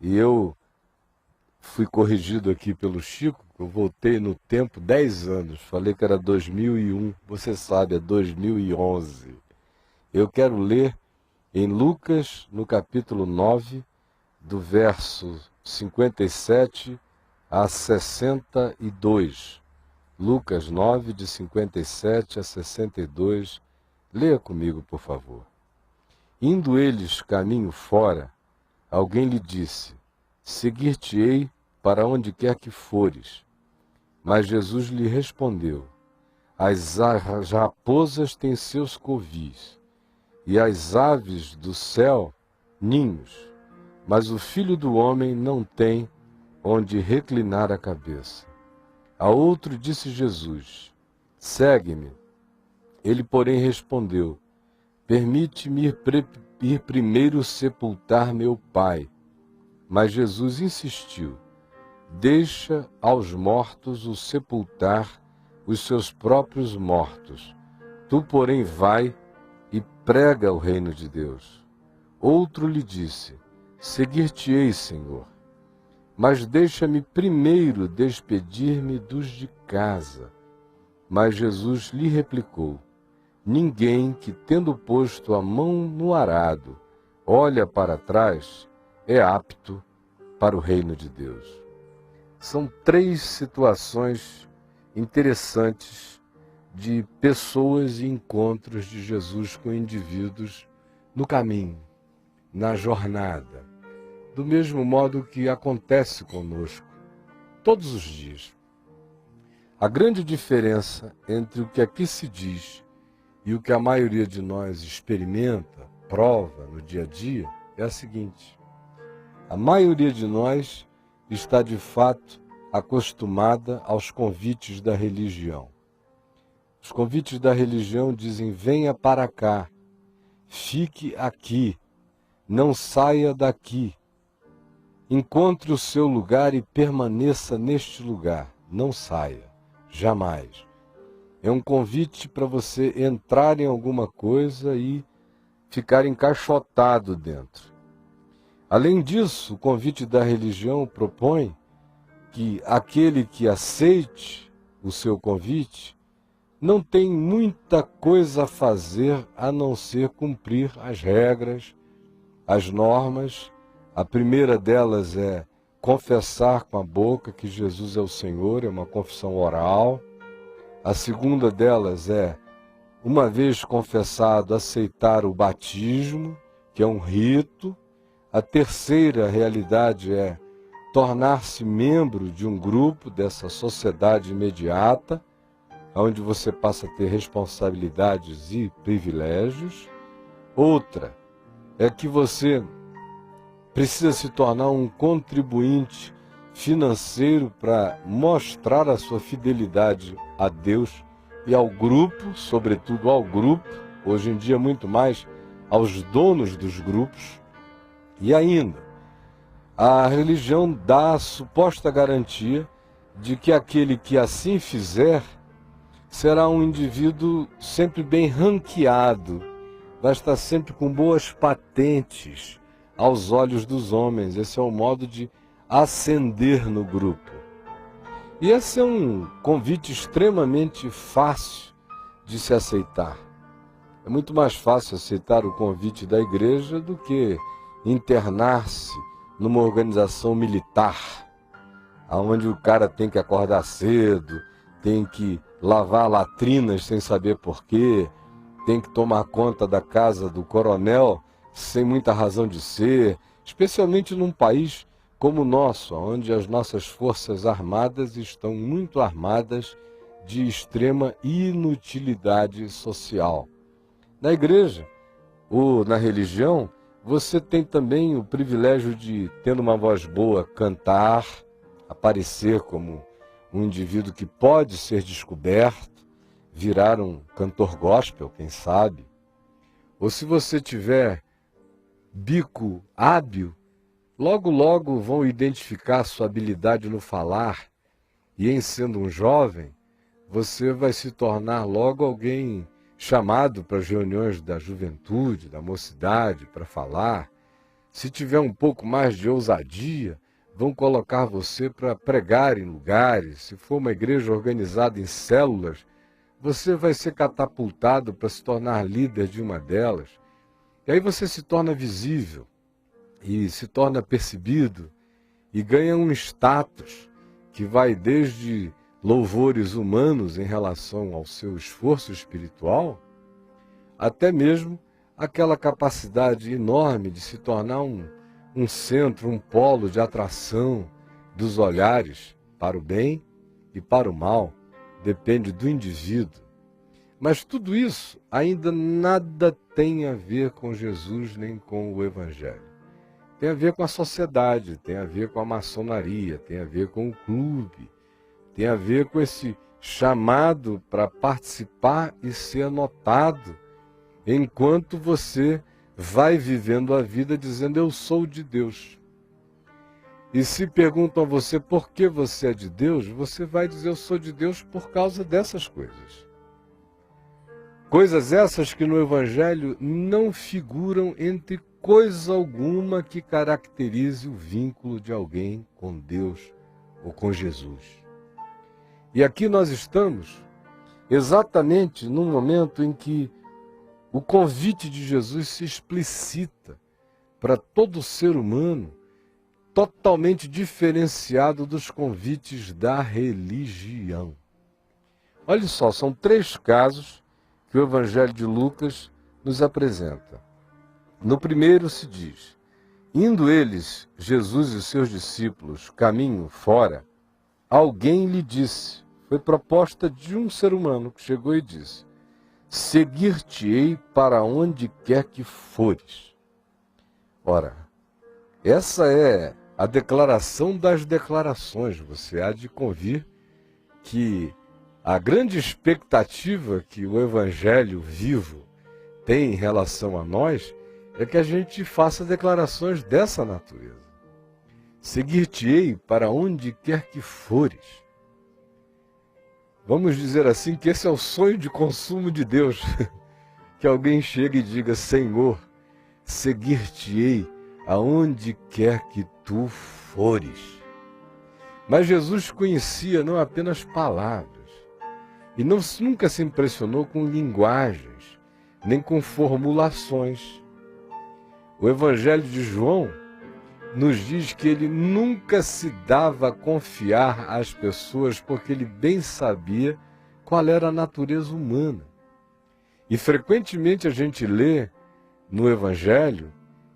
E eu fui corrigido aqui pelo Chico, eu voltei no tempo 10 anos, falei que era 2001, você sabe, é 2011. Eu quero ler em Lucas, no capítulo 9, do verso 57 a 62. Lucas 9, de 57 a 62. Leia comigo, por favor. Indo eles caminho fora, alguém lhe disse: seguir-te-ei para onde quer que fores. Mas Jesus lhe respondeu: as raposas têm seus covis, e as aves do céu ninhos, mas o Filho do Homem não tem onde reclinar a cabeça. A outro disse Jesus: segue-me. Ele, porém, respondeu: permite-me ir primeiro sepultar meu pai. Mas Jesus insistiu: deixa aos mortos o sepultar os seus próprios mortos. Tu, porém, vai e prega o reino de Deus. Outro lhe disse: seguir-te-ei, Senhor, mas deixa-me primeiro despedir-me dos de casa. Mas Jesus lhe replicou: ninguém que, tendo posto a mão no arado, olha para trás, é apto para o reino de Deus. São 3 situações interessantes de pessoas e encontros de Jesus com indivíduos no caminho, na jornada, do mesmo modo que acontece conosco todos os dias. A grande diferença entre o que aqui se diz e o que a maioria de nós experimenta, prova no dia a dia, é a seguinte: a maioria de nós está de fato acostumada aos convites da religião. Os convites da religião dizem: venha para cá, fique aqui, não saia daqui, encontre o seu lugar e permaneça neste lugar, não saia, jamais. É um convite para você entrar em alguma coisa e ficar encaixotado dentro. Além disso, o convite da religião propõe que aquele que aceite o seu convite não tem muita coisa a fazer a não ser cumprir as regras, as normas. A primeira delas é confessar com a boca que Jesus é o Senhor, é uma confissão oral. A segunda delas é, uma vez confessado, aceitar o batismo, que é um rito. A terceira realidade é tornar-se membro de um grupo, dessa sociedade imediata, onde você passa a ter responsabilidades e privilégios. Outra é que você precisa se tornar um contribuinte financeiro para mostrar a sua fidelidade a Deus e ao grupo, sobretudo ao grupo, hoje em dia muito mais aos donos dos grupos. E ainda, a religião dá a suposta garantia de que aquele que assim fizer será um indivíduo sempre bem ranqueado, vai estar sempre com boas patentes aos olhos dos homens. Esse é o modo de ascender no grupo. E esse é um convite extremamente fácil de se aceitar. É muito mais fácil aceitar o convite da igreja do que internar-se numa organização militar, onde o cara tem que acordar cedo, tem que lavar latrinas sem saber porquê, tem que tomar conta da casa do coronel sem muita razão de ser, especialmente num país como o nosso, onde as nossas forças armadas estão muito armadas de extrema inutilidade social. Na igreja ou na religião, você tem também o privilégio de, tendo uma voz boa, cantar, aparecer como um indivíduo que pode ser descoberto, virar um cantor gospel, quem sabe. Ou se você tiver bico hábil, logo logo vão identificar sua habilidade no falar, e em sendo um jovem, você vai se tornar logo alguém chamado para as reuniões da juventude, da mocidade, para falar. se tiver um pouco mais de ousadia, vão colocar você para pregar em lugares. Se for uma igreja organizada em células, você vai ser catapultado para se tornar líder de uma delas. E aí você se torna visível e se torna percebido e ganha um status que vai desde louvores humanos em relação ao seu esforço espiritual, até mesmo aquela capacidade enorme de se tornar um centro, um polo de atração dos olhares para o bem e para o mal, depende do indivíduo. Mas tudo isso ainda nada tem a ver com Jesus nem com o Evangelho. Tem a ver com a sociedade, tem a ver com a maçonaria, tem a ver com o clube, tem a ver com esse chamado para participar e ser notado, enquanto você vai vivendo a vida dizendo, eu sou de Deus. E se perguntam a você por que você é de Deus, você vai dizer, eu sou de Deus por causa dessas coisas. Coisas essas que no Evangelho não figuram entre coisa alguma que caracterize o vínculo de alguém com Deus ou com Jesus. E aqui nós estamos exatamente no momento em que o convite de Jesus se explicita para todo ser humano, totalmente diferenciado dos convites da religião. Olha só, são 3 casos que o Evangelho de Lucas nos apresenta. No primeiro se diz, indo eles, Jesus e seus discípulos, caminho fora, alguém lhe disse, foi proposta de um ser humano que chegou e disse, seguir-te-ei para onde quer que fores. Ora, essa é a declaração das declarações. Você há de convir que a grande expectativa que o Evangelho vivo tem em relação a nós é que a gente faça declarações dessa natureza. Seguir-te-ei para onde quer que fores. Vamos dizer assim que esse é o sonho de consumo de Deus. Que alguém chegue e diga, Senhor, seguir-te-ei aonde quer que tu fores. Mas Jesus conhecia não apenas palavras, e nunca se impressionou com linguagens, nem com formulações. O Evangelho de João nos diz que ele nunca se dava a confiar às pessoas porque ele bem sabia qual era a natureza humana. E frequentemente a gente lê no Evangelho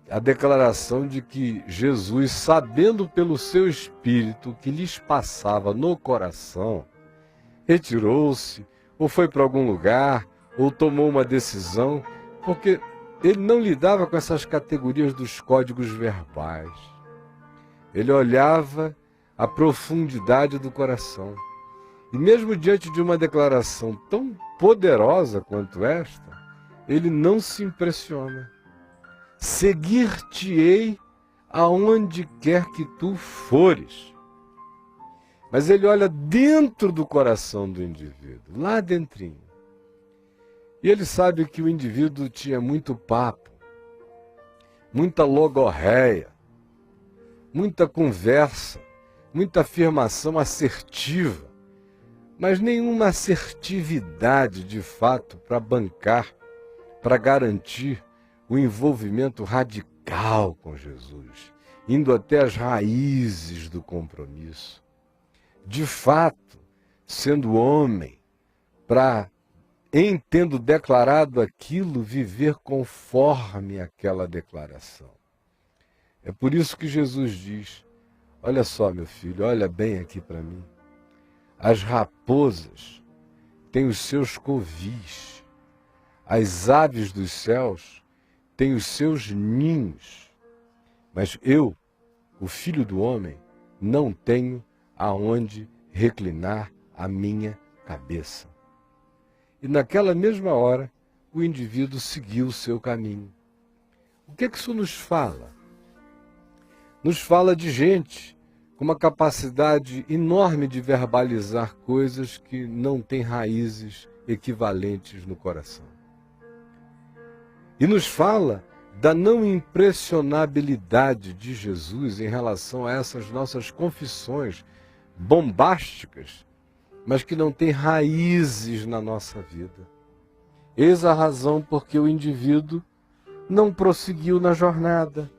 a declaração de que Jesus, sabendo pelo seu Espírito o que lhes passava no coração, retirou-se, ou foi para algum lugar, ou tomou uma decisão, porque ele não lidava com essas categorias dos códigos verbais. Ele olhava a profundidade do coração. E mesmo diante de uma declaração tão poderosa quanto esta, ele não se impressiona. Seguir-te-ei aonde quer que tu fores. Mas ele olha dentro do coração do indivíduo, lá dentrinho. E ele sabe que o indivíduo tinha muito papo, muita logorreia, muita conversa, muita afirmação assertiva, mas nenhuma assertividade de fato para bancar, para garantir o envolvimento radical com Jesus, indo até as raízes do compromisso. De fato, sendo homem, para, em tendo declarado aquilo, viver conforme aquela declaração. É por isso que Jesus diz, olha só meu filho, olha bem aqui para mim, as raposas têm os seus covis, as aves dos céus têm os seus ninhos, mas eu, o Filho do Homem, não tenho aonde reclinar a minha cabeça. E naquela mesma hora, o indivíduo seguiu o seu caminho. O que isso nos fala? Nos fala de gente com uma capacidade enorme de verbalizar coisas que não têm raízes equivalentes no coração. E nos fala da não impressionabilidade de Jesus em relação a essas nossas confissões bombásticas, mas que não têm raízes na nossa vida. Eis a razão porque o indivíduo não prosseguiu na jornada.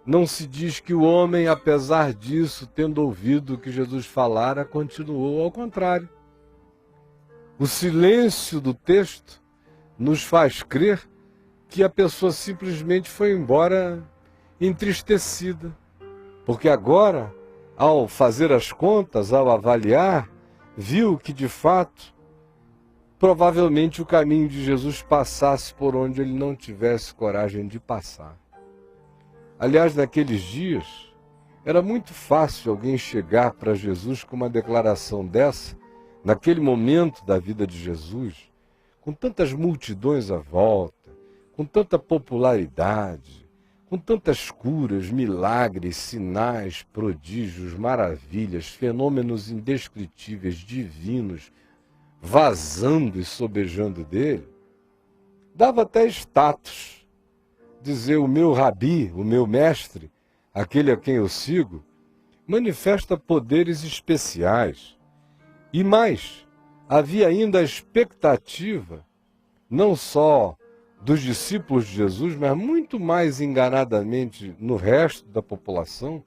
Não se diz que o homem, apesar disso, tendo ouvido o que Jesus falara, continuou, ao contrário. O silêncio do texto nos faz crer que a pessoa simplesmente foi embora entristecida, porque agora, ao fazer as contas, ao avaliar, viu que de fato, provavelmente o caminho de Jesus passasse por onde ele não tivesse coragem de passar. Aliás, naqueles dias, era muito fácil alguém chegar para Jesus com uma declaração dessa, naquele momento da vida de Jesus, com tantas multidões à volta, com tanta popularidade, com tantas curas, milagres, sinais, prodígios, maravilhas, fenômenos indescritíveis, divinos, vazando e sobejando dele, dava até status dizer: o meu rabi, o meu mestre, aquele a quem eu sigo, manifesta poderes especiais. E mais, havia ainda a expectativa, não só dos discípulos de Jesus, mas muito mais enganadamente no resto da população,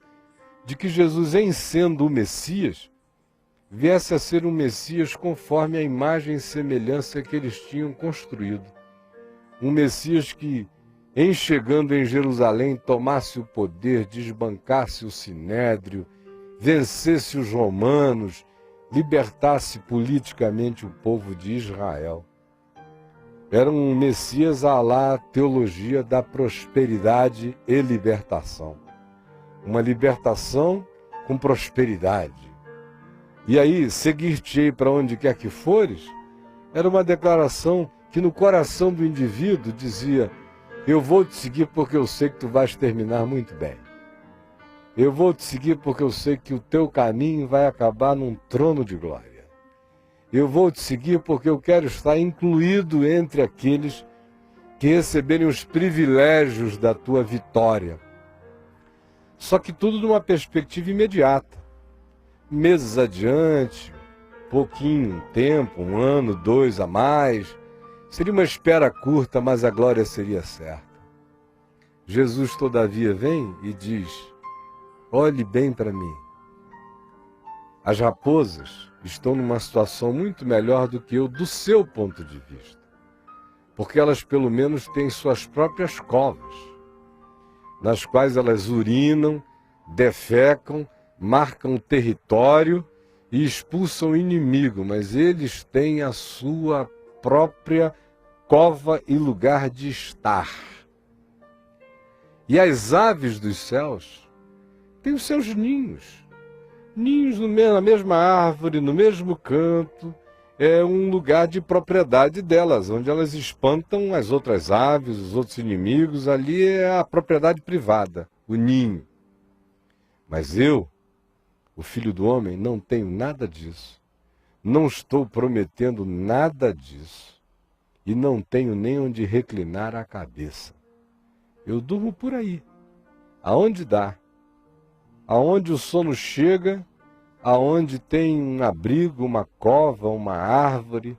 de que Jesus, em sendo o Messias, viesse a ser um Messias conforme a imagem e semelhança que eles tinham construído. Um Messias que, em chegando em Jerusalém, tomasse o poder, desbancasse o sinédrio, vencesse os romanos, libertasse politicamente o povo de Israel. Era um Messias à la teologia da prosperidade e libertação. Uma libertação com prosperidade. E aí, seguir-te-ei para onde quer que fores, era uma declaração que no coração do indivíduo dizia: eu vou te seguir porque eu sei que tu vais terminar muito bem. Eu vou te seguir porque eu sei que o teu caminho vai acabar num trono de glória. Eu vou te seguir porque eu quero estar incluído entre aqueles que receberem os privilégios da tua vitória. Só que tudo numa perspectiva imediata. Meses adiante, pouquinho tempo, 1 ano, 2 a mais, seria uma espera curta, mas a glória seria certa. Jesus, todavia, vem e diz: olhe bem para mim. As raposas estão numa situação muito melhor do que eu, do seu ponto de vista, porque elas pelo menos têm suas próprias covas, nas quais elas urinam, defecam, marcam território e expulsam o inimigo, mas eles têm a sua própria cova e lugar de estar. E as aves dos céus têm os seus ninhos. Ninhos na mesma árvore, no mesmo canto, é um lugar de propriedade delas, onde elas espantam as outras aves, os outros inimigos. Ali é a propriedade privada, o ninho. Mas eu, o Filho do Homem, não tenho nada disso. Não estou prometendo nada disso. E não tenho nem onde reclinar a cabeça. Eu durmo por aí, aonde dá. Aonde o sono chega, aonde tem um abrigo, uma cova, uma árvore,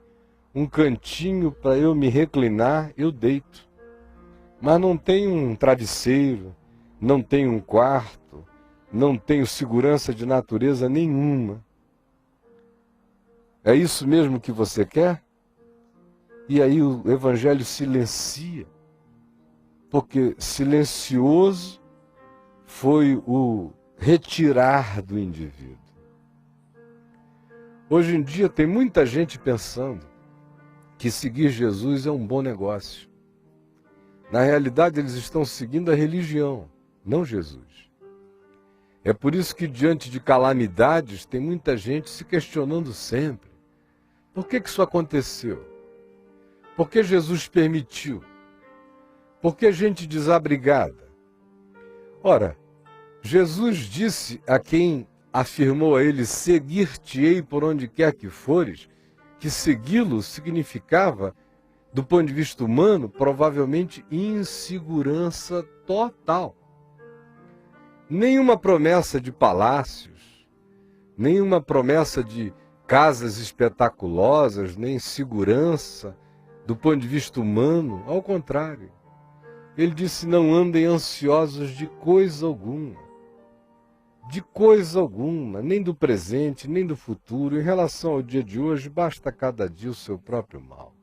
um cantinho para eu me reclinar, eu deito. Mas não tenho um travesseiro, não tenho um quarto, não tenho segurança de natureza nenhuma. É isso mesmo que você quer? E aí o Evangelho silencia, porque silencioso foi o retirar do indivíduo. Hoje em dia tem muita gente pensando que seguir Jesus é um bom negócio. Na realidade, eles estão seguindo a religião, não Jesus. É por isso que diante de calamidades tem muita gente se questionando sempre. Por que isso aconteceu? Por que Jesus permitiu? Por que gente desabrigada? Ora, Jesus disse a quem afirmou a ele: seguir-te-ei por onde quer que fores, que segui-lo significava Do ponto de vista humano, provavelmente insegurança total. Nenhuma promessa de palácios, nenhuma promessa de casas espetaculosas, nem segurança do ponto de vista humano, ao contrário. Ele disse: não andem ansiosos de coisa alguma, nem do presente, nem do futuro. Em relação ao dia de hoje, basta cada dia o seu próprio mal.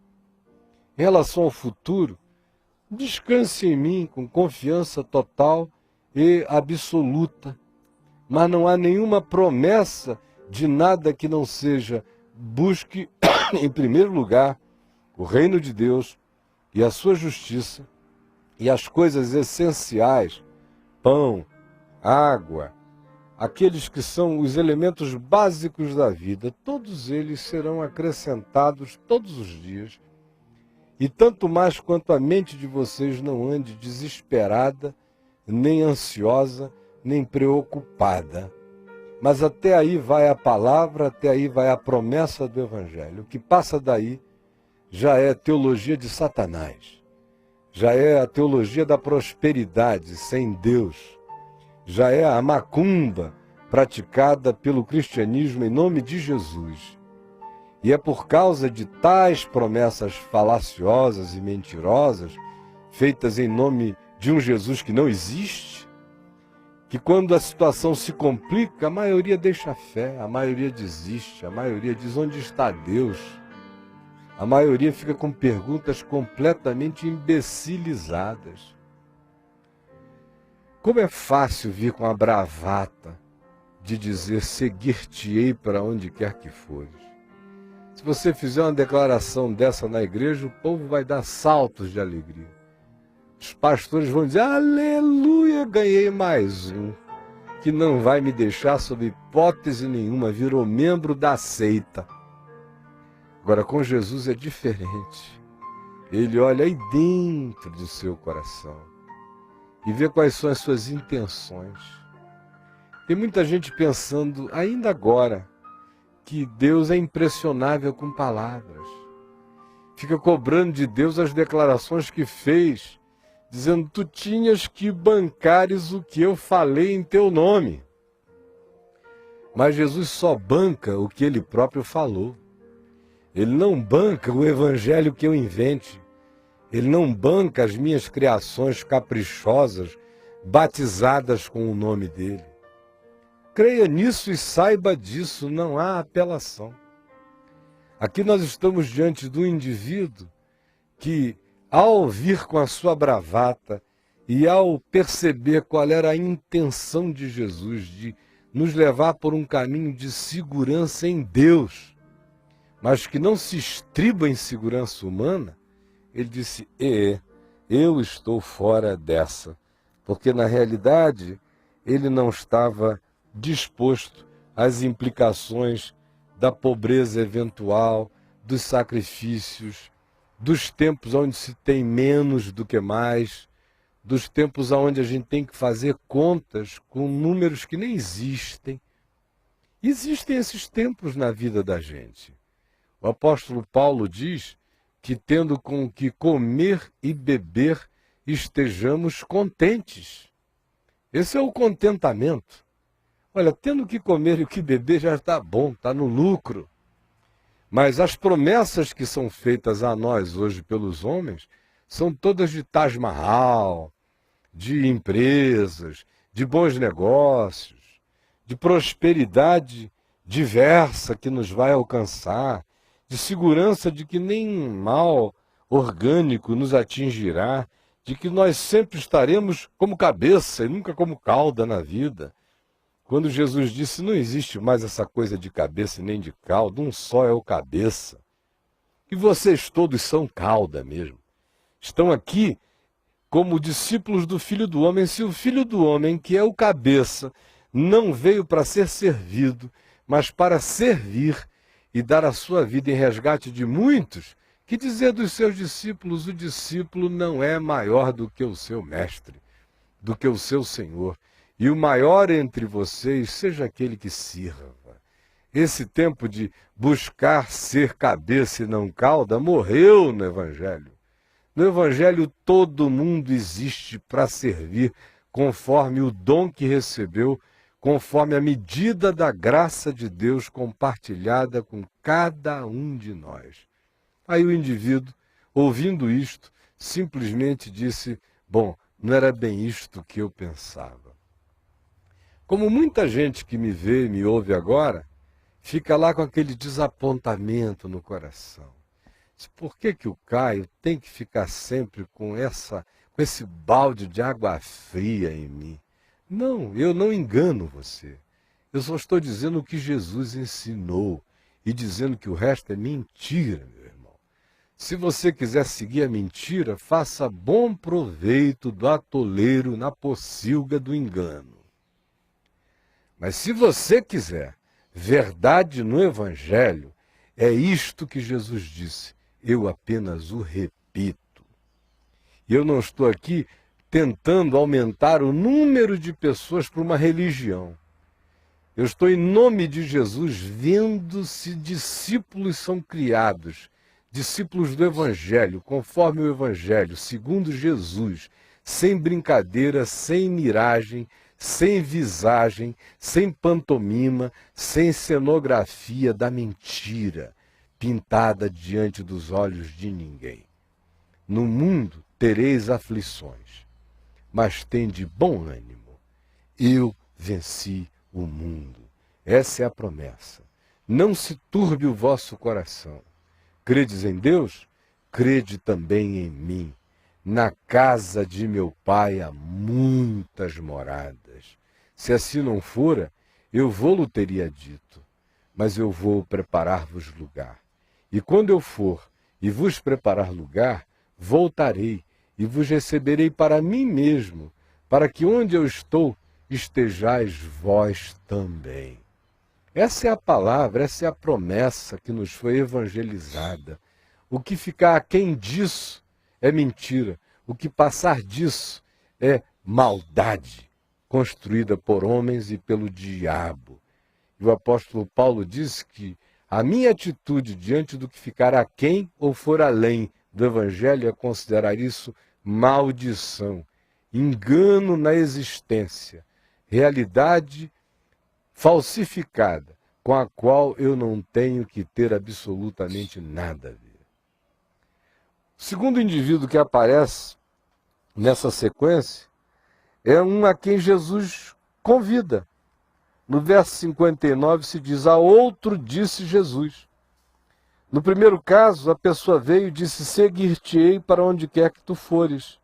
Em relação ao futuro, descanse em mim com confiança total e absoluta. Mas não há nenhuma promessa de nada que não seja: busque, em primeiro lugar, o reino de Deus e a sua justiça, e as coisas essenciais, pão, água, aqueles que são os elementos básicos da vida, todos eles serão acrescentados todos os dias. E tanto mais quanto a mente de vocês não ande desesperada, nem ansiosa, nem preocupada. Mas até aí vai a palavra, até aí vai a promessa do Evangelho. O que passa daí já é teologia de Satanás. Já é a teologia da prosperidade sem Deus. Já é a macumba praticada pelo cristianismo em nome de Jesus. E é por causa de tais promessas falaciosas e mentirosas, feitas em nome de um Jesus que não existe, que quando a situação se complica, a maioria deixa a fé, a maioria desiste, a maioria diz: onde está Deus? A maioria fica com perguntas completamente imbecilizadas. Como é fácil vir com a bravata de dizer: seguir-te-ei para onde quer que fores. Se você fizer uma declaração dessa na igreja, o povo vai dar saltos de alegria. Os pastores vão dizer: aleluia, ganhei mais um, que não vai me deixar sob hipótese nenhuma, virou membro da seita. Agora, com Jesus é diferente. Ele olha aí dentro do seu coração e vê quais são as suas intenções. Tem muita gente pensando, ainda agora, que Deus é impressionável com palavras. Fica cobrando de Deus as declarações que fez, dizendo: tu tinhas que bancares o que eu falei em teu nome. Mas Jesus só banca o que ele próprio falou. Ele não banca o evangelho que eu invente. Ele não banca as minhas criações caprichosas, batizadas com o nome dele. Creia nisso e saiba disso, não há apelação. Aqui nós estamos diante de um indivíduo que, ao vir com a sua bravata e ao perceber qual era a intenção de Jesus de nos levar por um caminho de segurança em Deus, mas que não se estriba em segurança humana, ele disse: eu estou fora dessa, porque na realidade ele não estava disposto às implicações da pobreza eventual, dos sacrifícios, dos tempos onde se tem menos do que mais, dos tempos onde a gente tem que fazer contas com números que nem existem. Existem esses tempos na vida da gente. O apóstolo Paulo diz que, tendo com que comer e beber, estejamos contentes. Esse é o contentamento. Olha, tendo que comer e o que beber já está bom, está no lucro. Mas as promessas que são feitas a nós hoje pelos homens são todas de Taj Mahal, de empresas, de bons negócios, de prosperidade diversa que nos vai alcançar, de segurança de que nem mal orgânico nos atingirá, de que nós sempre estaremos como cabeça e nunca como cauda na vida. Quando Jesus disse: não existe mais essa coisa de cabeça nem de cauda, um só é o cabeça. E vocês todos são cauda mesmo. Estão aqui como discípulos do Filho do Homem. Se o Filho do Homem, que é o cabeça, não veio para ser servido, mas para servir e dar a sua vida em resgate de muitos, que dizer dos seus discípulos: o discípulo não é maior do que o seu mestre, do que o seu Senhor. E o maior entre vocês seja aquele que sirva. Esse tempo de buscar ser cabeça e não cauda morreu no Evangelho. No Evangelho todo mundo existe para servir conforme o dom que recebeu, conforme a medida da graça de Deus compartilhada com cada um de nós. Aí o indivíduo, ouvindo isto, simplesmente disse, bom, não era bem isto que eu pensava. Como muita gente que me vê e me ouve agora, fica lá com aquele desapontamento no coração. Por que que o Caio tem que ficar sempre com esse balde de água fria em mim? Não, eu não engano você. Eu só estou dizendo o que Jesus ensinou e dizendo que o resto é mentira, meu irmão. Se você quiser seguir a mentira, faça bom proveito do atoleiro na pocilga do engano. Mas se você quiser verdade no Evangelho, é isto que Jesus disse. Eu apenas o repito. E eu não estou aqui tentando aumentar o número de pessoas para uma religião. Eu estou, em nome de Jesus, vendo se discípulos são criados, discípulos do Evangelho, conforme o Evangelho, segundo Jesus, sem brincadeira, sem miragem, sem visagem, sem pantomima, sem cenografia da mentira, pintada diante dos olhos de ninguém. No mundo tereis aflições, mas tende bom ânimo. Eu venci o mundo. Essa é a promessa. Não se turbe o vosso coração. Credes em Deus? Crede também em mim. Na casa de meu Pai há muitas moradas. Se assim não fora, eu vou-lo teria dito. Mas eu vou preparar-vos lugar. E quando eu for e vos preparar lugar, voltarei e vos receberei para mim mesmo, para que onde eu estou, estejais vós também. Essa é a palavra, essa é a promessa que nos foi evangelizada. O que ficar aquém disso é mentira. O que passar disso é maldade, construída por homens e pelo diabo. E o apóstolo Paulo disse que a minha atitude diante do que ficar aquém ou for além do Evangelho é considerar isso maldição, engano na existência, realidade falsificada, com a qual eu não tenho que ter absolutamente nada a ver. O segundo indivíduo que aparece nessa sequência é um a quem Jesus convida. No verso 59 se diz, a outro disse Jesus. No primeiro caso, a pessoa veio e disse, seguir-te-ei para onde quer que tu fores.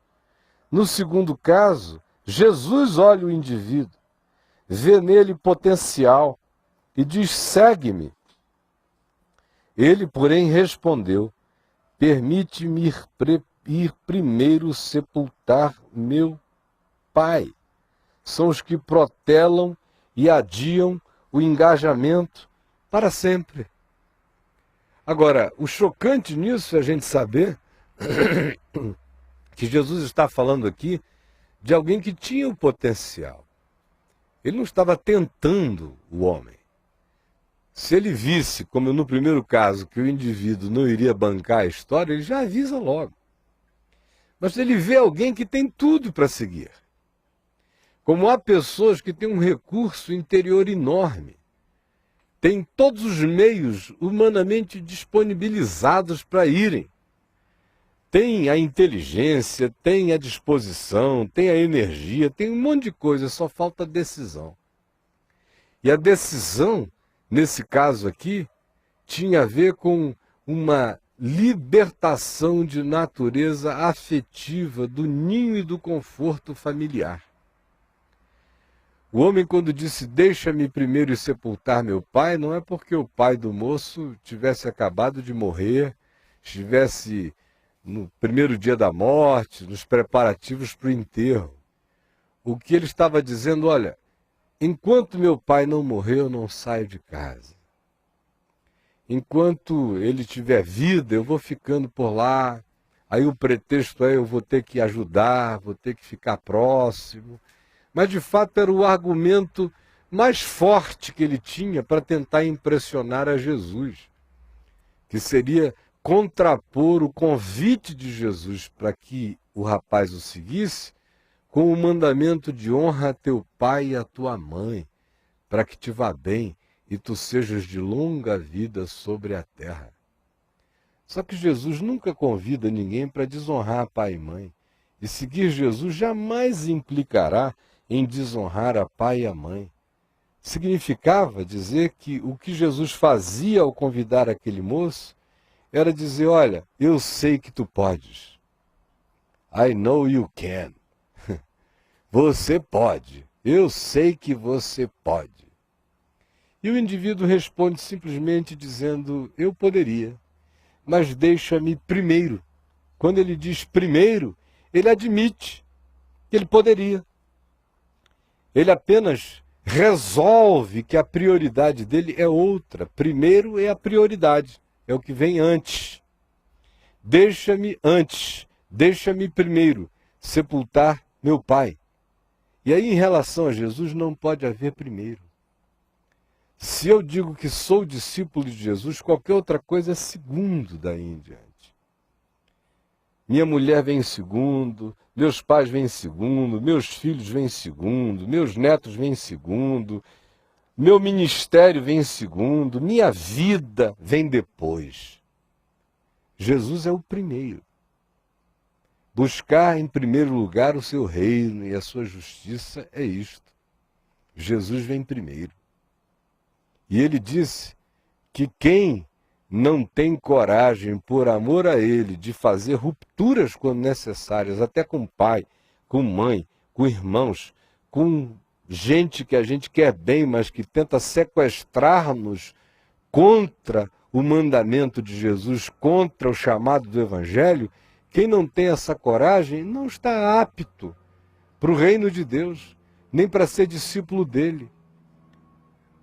No segundo caso, Jesus olha o indivíduo, vê nele potencial e diz, segue-me. Ele, porém, respondeu, permite-me ir primeiro sepultar meu pai. São os que protelam e adiam o engajamento para sempre. Agora, o chocante nisso é a gente saber que Jesus está falando aqui de alguém que tinha o potencial. Ele não estava tentando o homem. Se ele visse, como no primeiro caso, que o indivíduo não iria bancar a história, ele já avisa logo. Mas ele vê alguém que tem tudo para seguir. Como há pessoas que têm um recurso interior enorme, têm todos os meios humanamente disponibilizados para irem. Tem a inteligência, tem a disposição, tem a energia, tem um monte de coisa, só falta decisão. E a decisão, nesse caso aqui, tinha a ver com uma libertação de natureza afetiva do ninho e do conforto familiar. O homem, quando disse, deixa-me primeiro sepultar meu pai, não é porque o pai do moço tivesse acabado de morrer, estivesse no primeiro dia da morte, nos preparativos para o enterro. O que ele estava dizendo, olha, enquanto meu pai não morrer, eu não saio de casa. Enquanto ele tiver vida, eu vou ficando por lá. Aí o pretexto é, eu vou ter que ajudar, vou ter que ficar próximo. Mas, de fato, era o argumento mais forte que ele tinha para tentar impressionar a Jesus, que seria contrapor o convite de Jesus para que o rapaz o seguisse com o mandamento de honra a teu pai e a tua mãe, para que te vá bem e tu sejas de longa vida sobre a terra. Só que Jesus nunca convida ninguém para desonrar pai e mãe. E seguir Jesus jamais implicará em desonrar a pai e a mãe. Significava dizer que o que Jesus fazia ao convidar aquele moço era dizer, olha, eu sei que tu podes. I know you can. Você pode. Eu sei que você pode. E o indivíduo responde simplesmente dizendo, eu poderia, mas deixa-me primeiro. Quando ele diz primeiro, ele admite que ele poderia. Ele apenas resolve que a prioridade dele é outra. Primeiro é a prioridade, é o que vem antes. Deixa-me antes, deixa-me primeiro sepultar meu pai. E aí, em relação a Jesus, não pode haver primeiro. Se eu digo que sou discípulo de Jesus, qualquer outra coisa é segundo daí em diante. Minha mulher vem em segundo, meus pais vêm em segundo, meus filhos vêm em segundo, meus netos vêm em segundo, meu ministério vem em segundo, minha vida vem depois. Jesus é o primeiro. Buscar em primeiro lugar o seu reino e a sua justiça é isto. Jesus vem primeiro. E ele disse que quem não tem coragem, por amor a ele, de fazer rupturas quando necessárias, até com pai, com mãe, com irmãos, com gente que a gente quer bem, mas que tenta sequestrar-nos contra o mandamento de Jesus, contra o chamado do Evangelho, quem não tem essa coragem não está apto para o reino de Deus, nem para ser discípulo dele.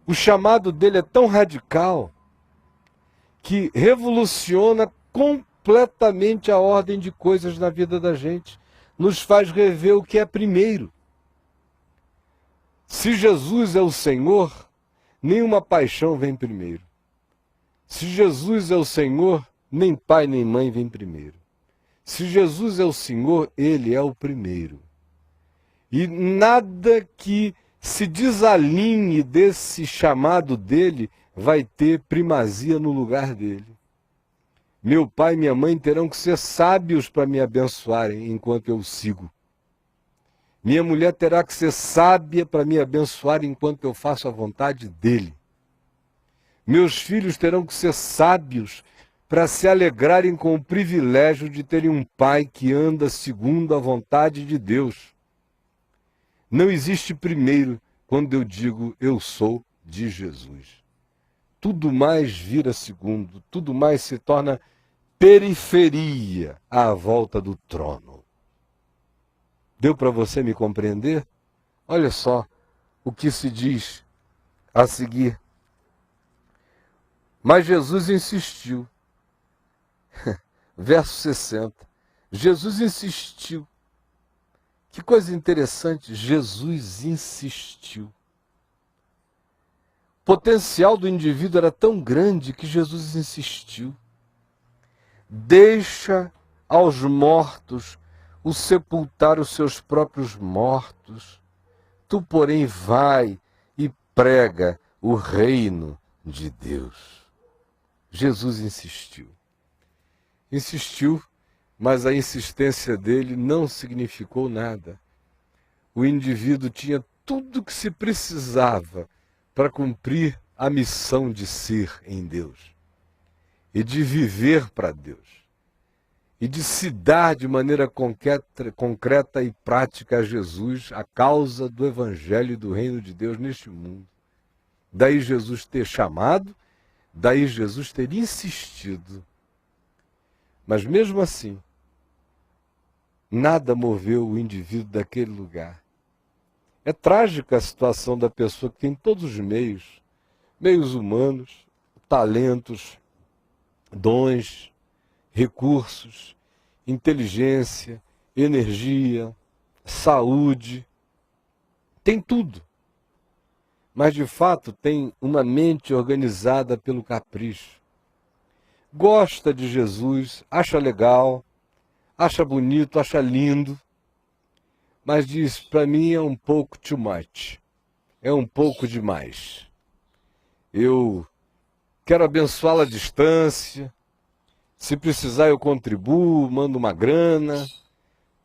O chamado dele é tão radical que revoluciona completamente a ordem de coisas na vida da gente. Nos faz rever o que é primeiro. Se Jesus é o Senhor, nenhuma paixão vem primeiro. Se Jesus é o Senhor, nem pai nem mãe vem primeiro. Se Jesus é o Senhor, ele é o primeiro. E nada que se desalinhe desse chamado dele vai ter primazia no lugar dele. Meu pai e minha mãe terão que ser sábios para me abençoarem enquanto eu sigo. Minha mulher terá que ser sábia para me abençoar enquanto eu faço a vontade dele. Meus filhos terão que ser sábios para se alegrarem com o privilégio de terem um pai que anda segundo a vontade de Deus. Não existe primeiro quando eu digo eu sou de Jesus. Tudo mais vira segundo, tudo mais se torna periferia à volta do trono. Deu para você me compreender? Olha só o que se diz a seguir. Mas Jesus insistiu. Verso 60. Jesus insistiu. Que coisa interessante, Jesus insistiu. O potencial do indivíduo era tão grande que Jesus insistiu. Deixa aos mortos o sepultar os seus próprios mortos. Tu, porém, vai e prega o reino de Deus. Jesus insistiu. Insistiu, mas a insistência dele não significou nada. O indivíduo tinha tudo o que se precisava para cumprir a missão de ser em Deus e de viver para Deus e de se dar de maneira concreta e prática a Jesus, a causa do Evangelho e do reino de Deus neste mundo. Daí Jesus ter chamado, daí Jesus ter insistido. Mas mesmo assim, nada moveu o indivíduo daquele lugar. É trágica a situação da pessoa que tem todos os meios humanos, talentos, dons, recursos, inteligência, energia, saúde, tem tudo. mas de fato tem uma mente organizada pelo capricho. Gosta de Jesus, acha legal, acha bonito, acha lindo, mas diz, para mim é um pouco too much, é um pouco demais. Eu quero abençoá-la à distância, se precisar eu contribuo, mando uma grana,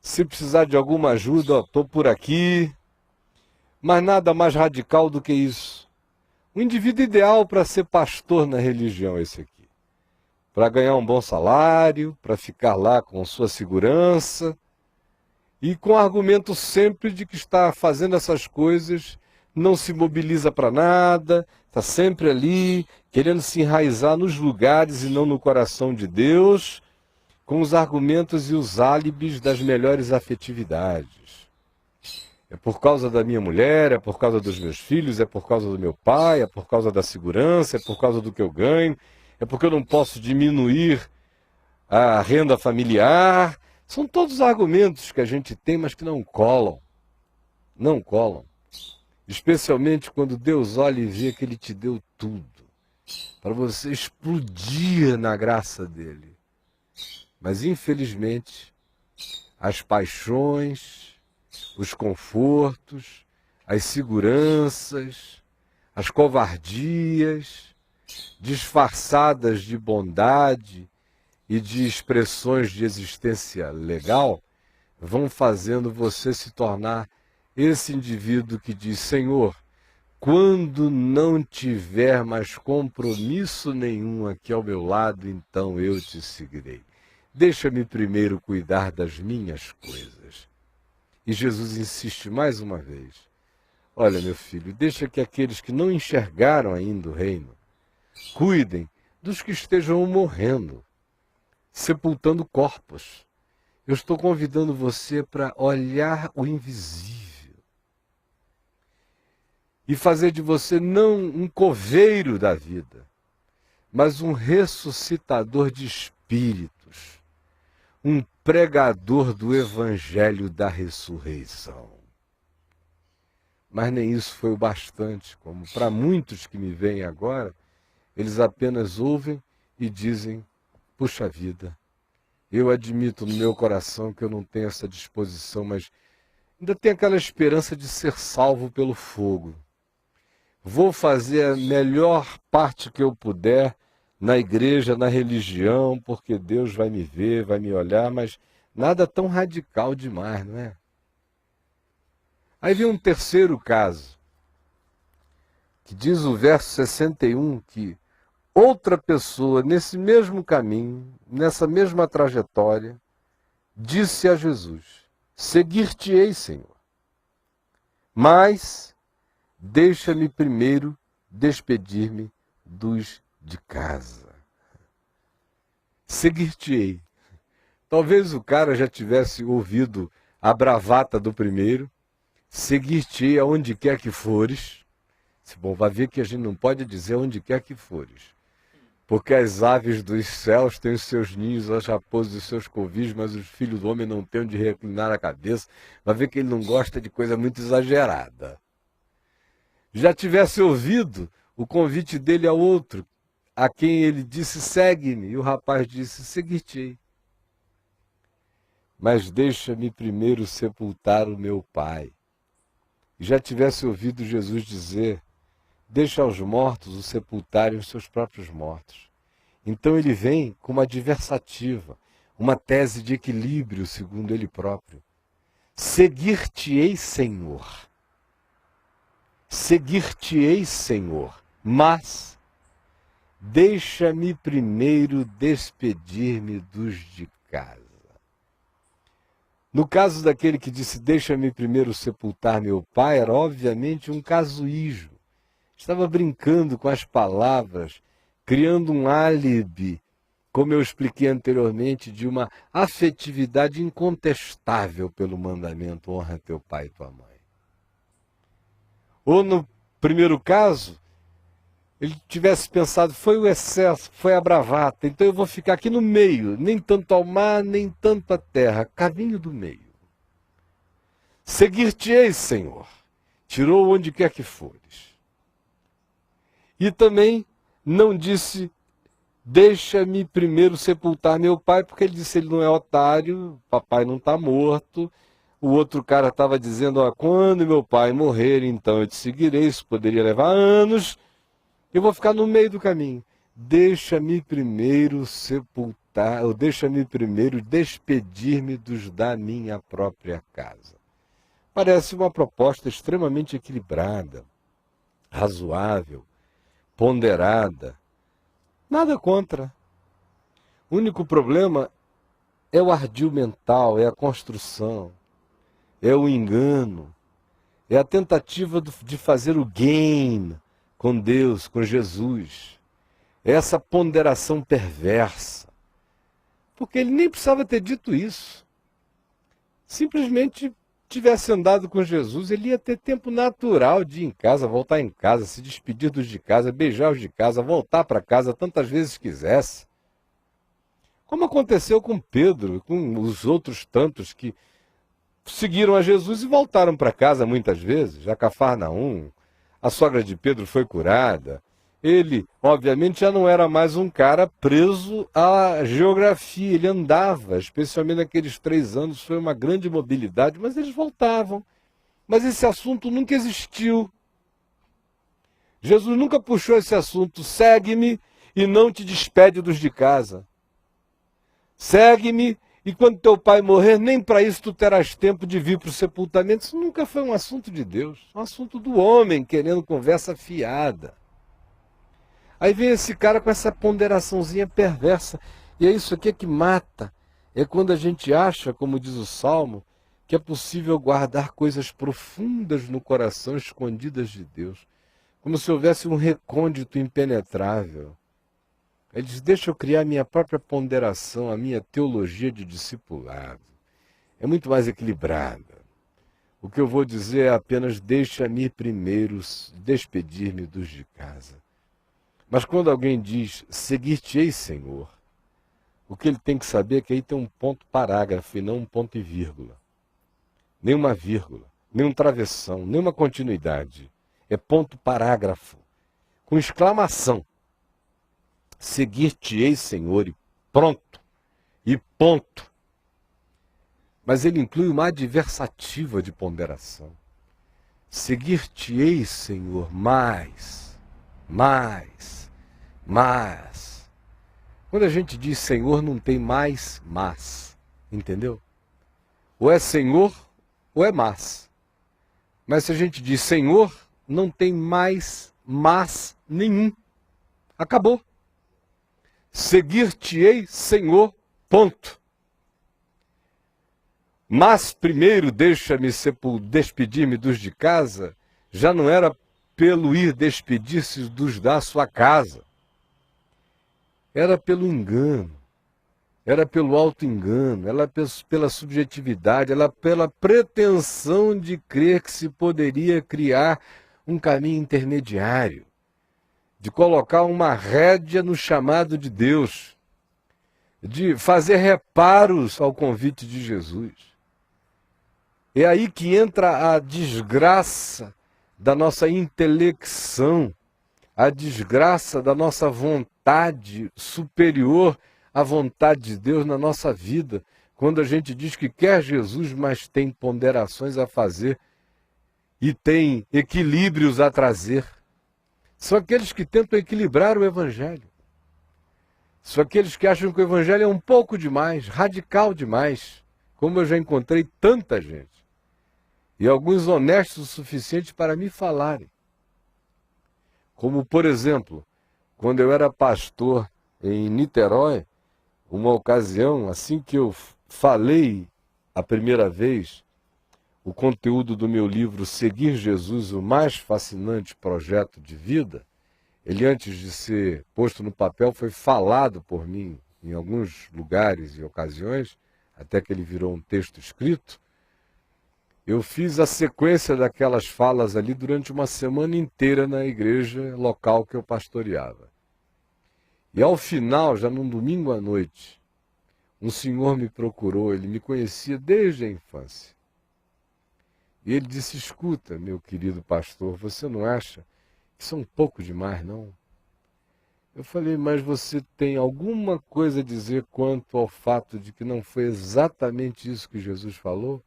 se precisar de alguma ajuda, estou por aqui, mas nada mais radical do que isso. O indivíduo ideal para ser pastor na religião é esse aqui. Para ganhar um bom salário, para ficar lá com sua segurança, e com o argumento sempre de que está fazendo essas coisas, não se mobiliza para nada, está sempre ali, querendo se enraizar nos lugares e não no coração de Deus, com os argumentos e os álibis das melhores afetividades. É por causa da minha mulher, é por causa dos meus filhos, é por causa do meu pai, é por causa da segurança, é por causa do que eu ganho, é porque eu não posso diminuir a renda familiar. São todos argumentos que a gente tem, mas que não colam. Não colam. Especialmente quando Deus olha e vê que Ele te deu tudo, para você explodir na graça dEle. Mas, infelizmente, as paixões, os confortos, as seguranças, as covardias, disfarçadas de bondade e de expressões de existência legal, vão fazendo você se tornar esse indivíduo que diz, Senhor, quando não tiver mais compromisso nenhum aqui ao meu lado, então eu te seguirei. Deixa-me primeiro cuidar das minhas coisas. E Jesus insiste mais uma vez. Olha, meu filho, deixa que aqueles que não enxergaram ainda o reino cuidem dos que estejam morrendo, sepultando corpos. Eu estou convidando você para olhar o invisível e fazer de você não um coveiro da vida, mas um ressuscitador de espíritos, um pregador do evangelho da ressurreição. Mas nem isso foi o bastante, como para muitos que me veem agora, eles apenas ouvem e dizem, puxa vida, eu admito no meu coração que eu não tenho essa disposição, mas ainda tenho aquela esperança de ser salvo pelo fogo. Vou fazer a melhor parte que eu puder na igreja, na religião, porque Deus vai me ver, vai me olhar, mas nada tão radical demais, não é? Aí vem um terceiro caso, que diz o verso 61, que outra pessoa nesse mesmo caminho, nessa mesma trajetória, disse a Jesus, seguir-te-ei, Senhor, mas deixa-me primeiro despedir-me dos de casa. Seguir-te-ei. Talvez o cara já tivesse ouvido a bravata do primeiro, seguir-te-ei aonde quer que fores. Bom, vai ver que a gente não pode dizer onde quer que fores, porque as aves dos céus têm os seus ninhos, as raposas os seus covis, mas os filhos do homem não têm onde reclinar a cabeça. Vai ver que ele não gosta de coisa muito exagerada. Já tivesse ouvido o convite dele a outro, a quem ele disse, segue-me, e o rapaz disse, seguir-te-ei. Mas deixa-me primeiro sepultar o meu pai. E já tivesse ouvido Jesus dizer, deixa aos mortos o sepultarem os seus próprios mortos. Então ele vem com uma adversativa, uma tese de equilíbrio, segundo ele próprio. Seguir-te-ei, Senhor. Seguir-te-ei, Senhor, mas deixa-me primeiro despedir-me dos de casa. No caso daquele que disse, deixa-me primeiro sepultar meu pai, era obviamente um casuísmo. Estava brincando com as palavras, criando um álibi, como eu expliquei anteriormente, de uma afetividade incontestável pelo mandamento, honra teu pai e tua mãe. Ou no primeiro caso, ele tivesse pensado, foi o excesso, foi a bravata, então eu vou ficar aqui no meio, nem tanto ao mar, nem tanto à terra, caminho do meio. Seguir-te-ei, Senhor, tirou onde quer que fores. E também não disse, deixa-me primeiro sepultar meu pai, porque ele disse, ele não é otário, papai não está morto. O outro cara estava dizendo, ó, quando meu pai morrer, então eu te seguirei, isso poderia levar anos, eu vou ficar no meio do caminho. Deixa-me primeiro sepultar, ou deixa-me primeiro despedir-me dos da minha própria casa. Parece uma proposta extremamente equilibrada, razoável, ponderada. Nada contra. O único problema é o ardil mental, é a construção, é o engano, é a tentativa de fazer o game com Deus, com Jesus. É essa ponderação perversa. Porque ele nem precisava ter dito isso. Simplesmente tivesse andado com Jesus, ele ia ter tempo natural de ir em casa, voltar em casa, se despedir dos de casa, beijar os de casa, voltar para casa tantas vezes quisesse. Como aconteceu com Pedro, com os outros tantos que seguiram a Jesus e voltaram para casa muitas vezes. Já Cafarnaum, a sogra de Pedro foi curada. Ele, obviamente, já não era mais um cara preso à geografia. Ele andava, especialmente naqueles 3 anos, foi uma grande mobilidade, mas eles voltavam. Mas esse assunto nunca existiu. Jesus nunca puxou esse assunto. Segue-me e não te despede dos de casa. Segue-me e quando teu pai morrer, nem para isso tu terás tempo de vir para o sepultamento. Isso nunca foi um assunto de Deus. É um assunto do homem querendo conversa fiada. Aí vem esse cara com essa ponderaçãozinha perversa. E é isso aqui que mata. É quando a gente acha, como diz o Salmo, que é possível guardar coisas profundas no coração, escondidas de Deus. Como se houvesse um recôndito impenetrável. Ele diz, deixa eu criar minha própria ponderação, a minha teologia de discipulado. É muito mais equilibrada. O que eu vou dizer é apenas, deixa-me primeiro despedir-me dos de casa. Mas quando alguém diz, seguir-te-ei, Senhor, o que ele tem que saber é que aí tem um ponto parágrafo e não um ponto e vírgula. Nenhuma vírgula, nenhum travessão, nenhuma continuidade. É ponto parágrafo, com exclamação. Seguir-te-ei, Senhor, e pronto, e ponto. Mas ele inclui uma adversativa de ponderação. Seguir-te-ei, Senhor, mais. Quando a gente diz Senhor, não tem mais, mas. Entendeu? Ou é Senhor, ou é mas. Mas se a gente diz Senhor, não tem mais, mas nenhum. Acabou. Seguir-te-ei, Senhor, ponto. Mas primeiro deixa-me despedir-me dos de casa, já não era pelo ir despedir-se dos da sua casa. Era pelo engano, era pelo auto-engano, era pela subjetividade, era pela pretensão de crer que se poderia criar um caminho intermediário, de colocar uma rédea no chamado de Deus, de fazer reparos ao convite de Jesus. É aí que entra a desgraça da nossa intelecção, a desgraça da nossa vontade superior à vontade de Deus na nossa vida, quando a gente diz que quer Jesus, mas tem ponderações a fazer e tem equilíbrios a trazer. São aqueles que tentam equilibrar o Evangelho. São aqueles que acham que o Evangelho é um pouco demais, radical demais, como eu já encontrei tanta gente. E alguns honestos o suficiente para me falarem. Como, por exemplo, quando eu era pastor em Niterói, uma ocasião, assim que eu falei a primeira vez o conteúdo do meu livro Seguir Jesus, o mais fascinante projeto de vida, ele antes de ser posto no papel foi falado por mim em alguns lugares e ocasiões, até que ele virou um texto escrito. Eu fiz a sequência daquelas falas ali durante uma semana inteira na igreja local que eu pastoreava. E ao final, já num domingo à noite, um senhor me procurou, ele me conhecia desde a infância. E ele disse, escuta, meu querido pastor, você não acha Isso é um pouco demais, não? Eu falei, mas você tem alguma coisa a dizer quanto ao fato de que não foi exatamente isso que Jesus falou?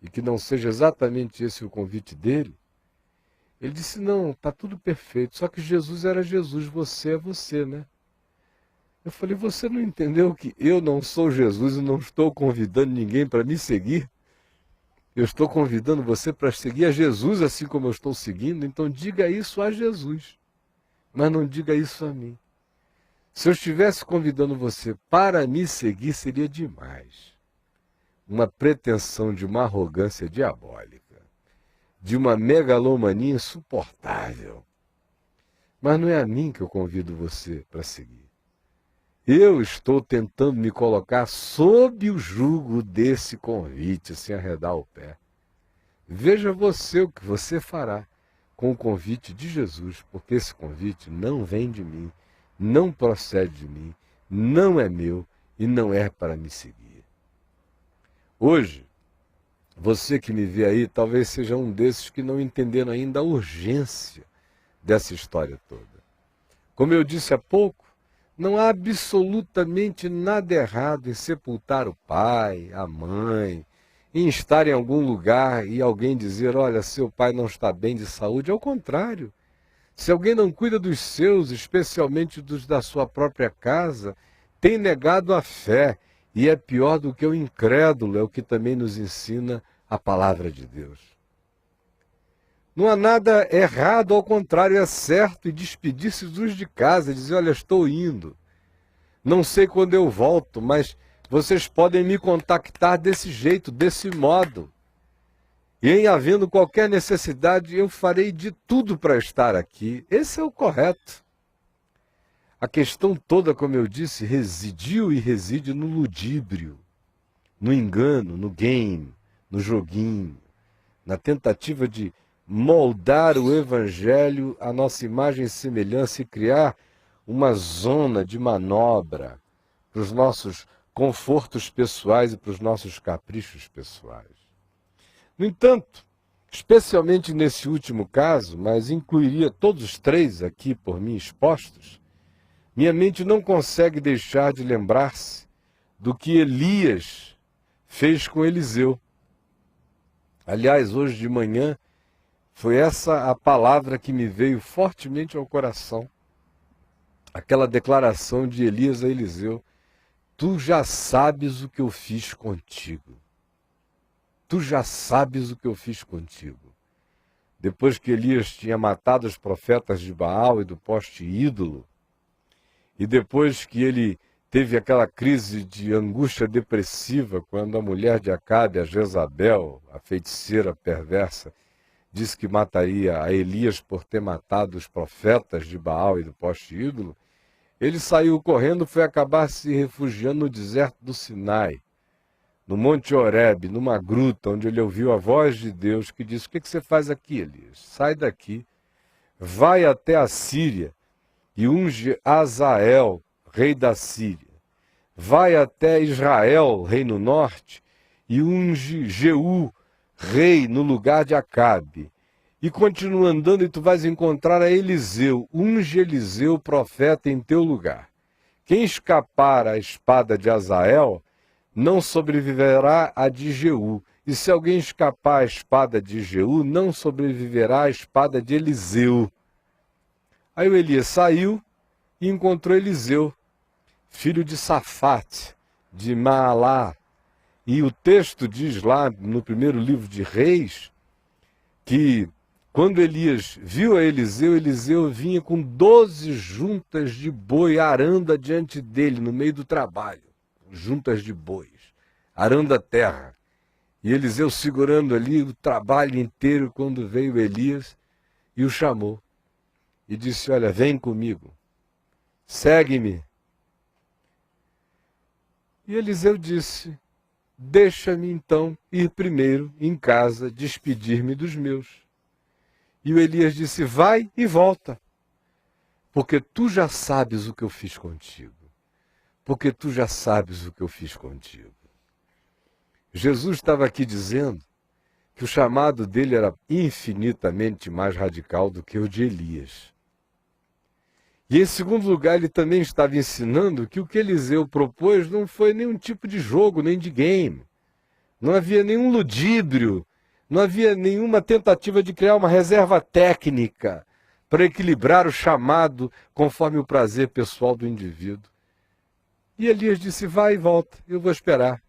E que não seja exatamente esse o convite dele? Ele disse, não, está tudo perfeito, só que Jesus era Jesus, você é você, né? Eu falei, você não entendeu que eu não sou Jesus e não estou convidando ninguém para me seguir? Eu estou convidando você para seguir a Jesus assim como eu estou seguindo, então diga isso a Jesus, mas não diga isso a mim. Se eu estivesse convidando você para me seguir, seria demais. Uma pretensão de uma arrogância diabólica, de uma megalomania insuportável. Mas não é a mim que eu convido você para seguir. Eu estou tentando me colocar sob o jugo desse convite, sem arredar o pé. Veja você o que você fará com o convite de Jesus, porque esse convite não vem de mim, não procede de mim, não é meu e não é para me seguir. Hoje, você que me vê aí, talvez seja um desses que não entenderam ainda a urgência dessa história toda. Como eu disse há pouco, não há absolutamente nada errado em sepultar o pai, a mãe, em estar em algum lugar e alguém dizer, olha, seu pai não está bem de saúde. Ao contrário, se alguém não cuida dos seus, especialmente dos da sua própria casa, tem negado a fé e é pior do que o incrédulo, é o que também nos ensina a palavra de Deus. Não há nada errado, ao contrário, é certo e despedir-se dos de casa, dizer, olha, estou indo. Não sei quando eu volto, mas vocês podem me contactar desse jeito, desse modo. E em havendo qualquer necessidade, eu farei de tudo para estar aqui. Esse é o correto. A questão toda, como eu disse, residiu e reside no ludíbrio, no engano, no game, no joguinho, na tentativa de moldar o evangelho à nossa imagem e semelhança e criar uma zona de manobra para os nossos confortos pessoais e para os nossos caprichos pessoais. No entanto, especialmente nesse último caso, mas incluiria todos os três aqui por mim expostos, minha mente não consegue deixar de lembrar-se do que Elias fez com Eliseu. Aliás, hoje de manhã, foi essa a palavra que me veio fortemente ao coração. Aquela declaração de Elias a Eliseu. Tu já sabes o que eu fiz contigo. Tu já sabes o que eu fiz contigo. Depois que Elias tinha matado os profetas de Baal e do poste ídolo, e depois que ele teve aquela crise de angústia depressiva quando a mulher de Acabe, a Jezabel, a feiticeira perversa, disse que mataria a Elias por ter matado os profetas de Baal e do poste ídolo, ele saiu correndo, foi acabar se refugiando no deserto do Sinai, no Monte Horebe, numa gruta, onde ele ouviu a voz de Deus que disse, o que você faz aqui, Elias? Sai daqui, vai até a Síria e unge Azael, rei da Síria. Vai até Israel, rei no norte, e unge Jeú, rei no lugar de Acabe. E continua andando e tu vais encontrar a Eliseu. Unge Eliseu, profeta, em teu lugar. Quem escapar à espada de Azael, não sobreviverá a de Jeú. E se alguém escapar à espada de Jeú, não sobreviverá à espada de Eliseu. Aí o Elias saiu e encontrou Eliseu, filho de Safate, de Maalá. E o texto diz lá, no primeiro livro de Reis, que quando Elias viu a Eliseu, Eliseu vinha com 12 juntas de boi arando diante dele, no meio do trabalho. Juntas de bois, arando a terra. E Eliseu segurando ali o trabalho inteiro quando veio Elias e o chamou. E disse, olha, vem comigo, segue-me. E Eliseu disse, deixa-me então ir primeiro em casa, despedir-me dos meus. E o Elias disse, vai e volta, porque tu já sabes o que eu fiz contigo. Porque tu já sabes o que eu fiz contigo. Jesus estava aqui dizendo que o chamado dele era infinitamente mais radical do que o de Elias. E em segundo lugar, ele também estava ensinando que o que Eliseu propôs não foi nenhum tipo de jogo, nem de game. Não havia nenhum ludíbrio, não havia nenhuma tentativa de criar uma reserva técnica para equilibrar o chamado conforme o prazer pessoal do indivíduo. E Elias disse, vai e volta, eu vou esperar.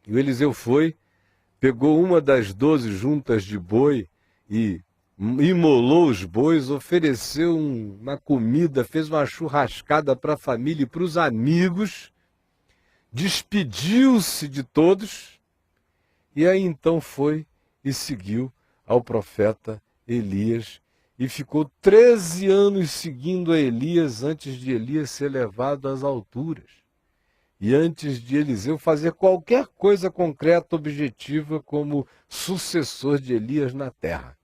E o Eliseu foi, pegou uma das 12 juntas de boi e imolou os bois, ofereceu uma comida, fez uma churrascada para a família e para os amigos, despediu-se de todos, e aí então foi e seguiu ao profeta Elias, e ficou 13 anos seguindo a Elias, antes de Elias ser levado às alturas, e antes de Eliseu fazer qualquer coisa concreta, objetiva, como sucessor de Elias na terra.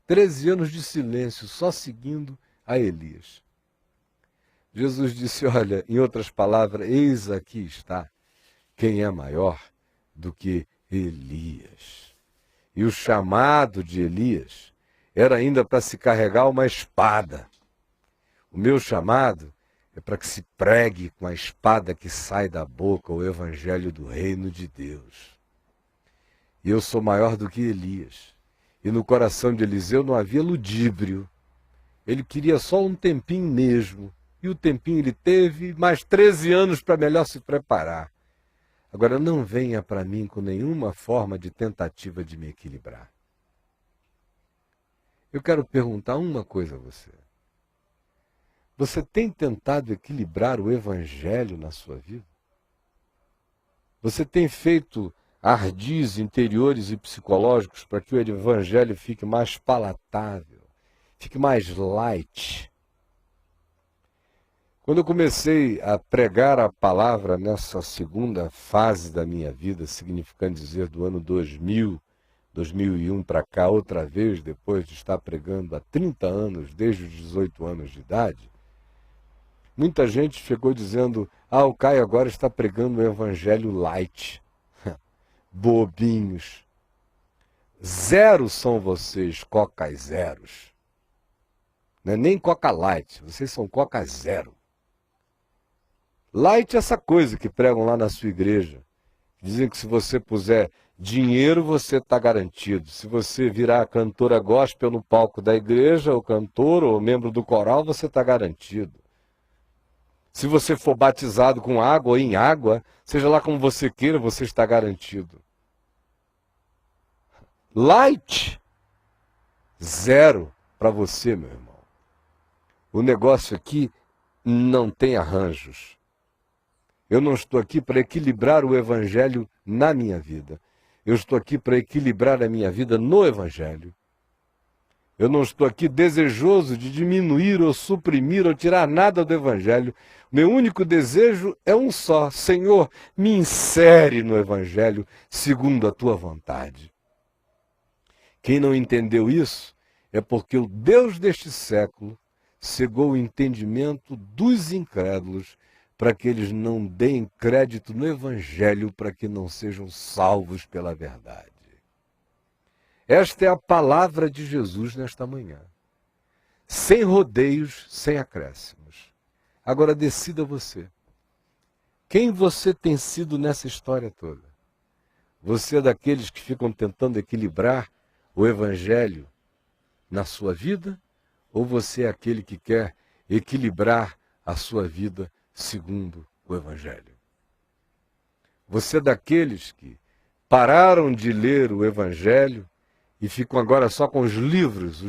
13 anos de silêncio, só seguindo a Elias. Jesus disse, olha, em outras palavras, eis aqui está quem é maior do que Elias. E o chamado de Elias era ainda para se carregar uma espada. O meu chamado é para que se pregue com a espada que sai da boca o evangelho do reino de Deus. E eu sou maior do que Elias. E no coração de Eliseu não havia ludíbrio. Ele queria só um tempinho mesmo. E o tempinho ele teve, mais 13 anos para melhor se preparar. Agora não venha para mim com nenhuma forma de tentativa de me equilibrar. Eu quero perguntar uma coisa a você. Você tem tentado equilibrar o evangelho na sua vida? Você tem feito ardis interiores e psicológicos para que o evangelho fique mais palatável, fique mais light? Quando eu comecei a pregar a palavra nessa segunda fase da minha vida, significando dizer do ano 2000, 2001 para cá, outra vez, depois de estar pregando há 30 anos, desde os 18 anos de idade, muita gente chegou dizendo, o Caio agora está pregando o evangelho light. Bobinhos. Zero são vocês, cocas zeros. Não é nem coca light, vocês são coca zero. Light é essa coisa que pregam lá na sua igreja. Dizem que se você puser dinheiro, você está garantido. Se você virar cantora gospel no palco da igreja, ou cantor, ou membro do coral, você está garantido. Se você for batizado com água ou em água, seja lá como você queira, você está garantido. Light, zero para você, meu irmão. O negócio aqui não tem arranjos. Eu não estou aqui para equilibrar o evangelho na minha vida. Eu estou aqui para equilibrar a minha vida no evangelho. Eu não estou aqui desejoso de diminuir ou suprimir ou tirar nada do evangelho. Meu único desejo é um só. Senhor, me insere no evangelho segundo a tua vontade. Quem não entendeu isso é porque o Deus deste século cegou o entendimento dos incrédulos para que eles não deem crédito no evangelho, para que não sejam salvos pela verdade. Esta é a palavra de Jesus nesta manhã. Sem rodeios, sem acréscimos. Agora decida você. Quem você tem sido nessa história toda? Você é daqueles que ficam tentando equilibrar o evangelho na sua vida? Ou você é aquele que quer equilibrar a sua vida segundo o evangelho? Você é daqueles que pararam de ler o evangelho e ficam agora só com os livros,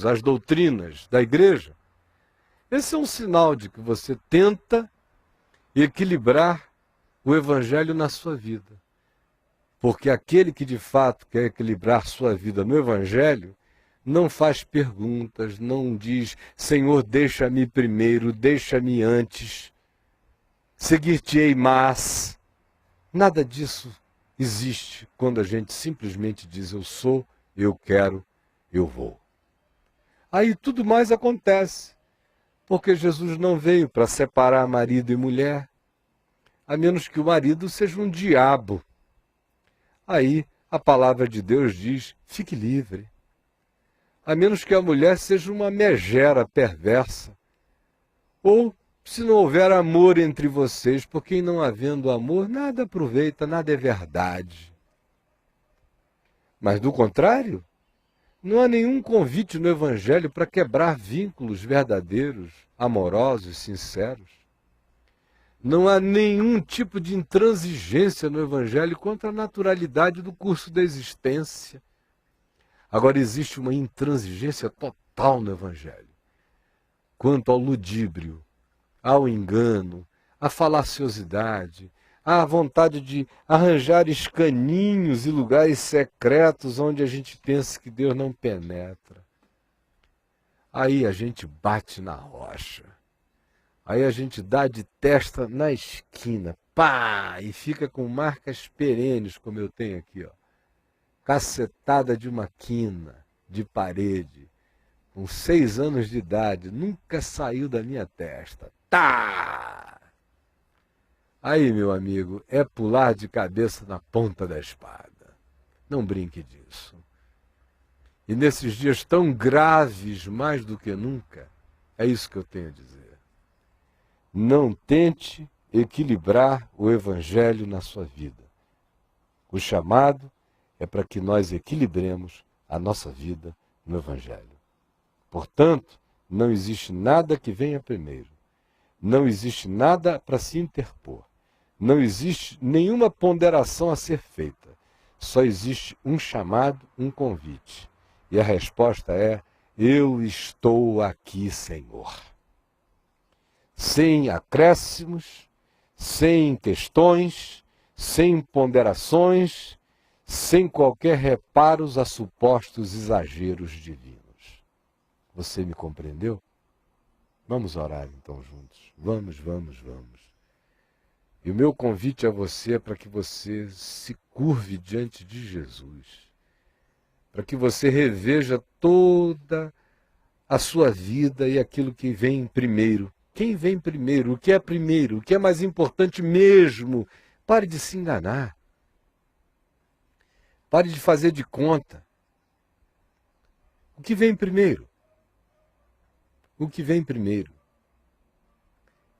as doutrinas da igreja? Esse é um sinal de que você tenta equilibrar o evangelho na sua vida. Porque aquele que de fato quer equilibrar sua vida no evangelho, não faz perguntas, não diz, Senhor, deixa-me primeiro, deixa-me antes, seguir-te-ei mas. Nada disso existe quando a gente simplesmente diz, eu sou, eu quero, eu vou. Aí tudo mais acontece, porque Jesus não veio para separar marido e mulher, a menos que o marido seja um diabo. Aí a palavra de Deus diz, fique livre. A menos que a mulher seja uma megera perversa. Ou se não houver amor entre vocês, porque em não havendo amor, nada aproveita, nada é verdade. Mas do contrário, não há nenhum convite no Evangelho para quebrar vínculos verdadeiros, amorosos, sinceros. Não há nenhum tipo de intransigência no Evangelho contra a naturalidade do curso da existência. Agora existe uma intransigência total no Evangelho, quanto ao ludíbrio, ao engano, à falaciosidade, à vontade de arranjar escaninhos e lugares secretos onde a gente pensa que Deus não penetra. Aí a gente bate na rocha. Aí a gente dá de testa na esquina, pá, e fica com marcas perenes, como eu tenho aqui, ó. Cacetada de uma quina, de parede, com 6 anos de idade, nunca saiu da minha testa. Tá! Aí, meu amigo, é pular de cabeça na ponta da espada. Não brinque disso. E nesses dias tão graves, mais do que nunca, é isso que eu tenho a dizer. Não tente equilibrar o Evangelho na sua vida. O chamado é para que nós equilibremos a nossa vida no Evangelho. Portanto, não existe nada que venha primeiro. Não existe nada para se interpor. Não existe nenhuma ponderação a ser feita. Só existe um chamado, um convite. E a resposta é, eu estou aqui, Senhor. Sem acréscimos, sem questões, sem ponderações, sem qualquer reparos a supostos exageros divinos. Você me compreendeu? Vamos orar então juntos. Vamos. E o meu convite a você é para que você se curve diante de Jesus. Para que você reveja toda a sua vida e aquilo que vem primeiro. Quem vem primeiro? O que é primeiro? O que é mais importante mesmo? Pare de se enganar. Pare de fazer de conta. O que vem primeiro? O que vem primeiro?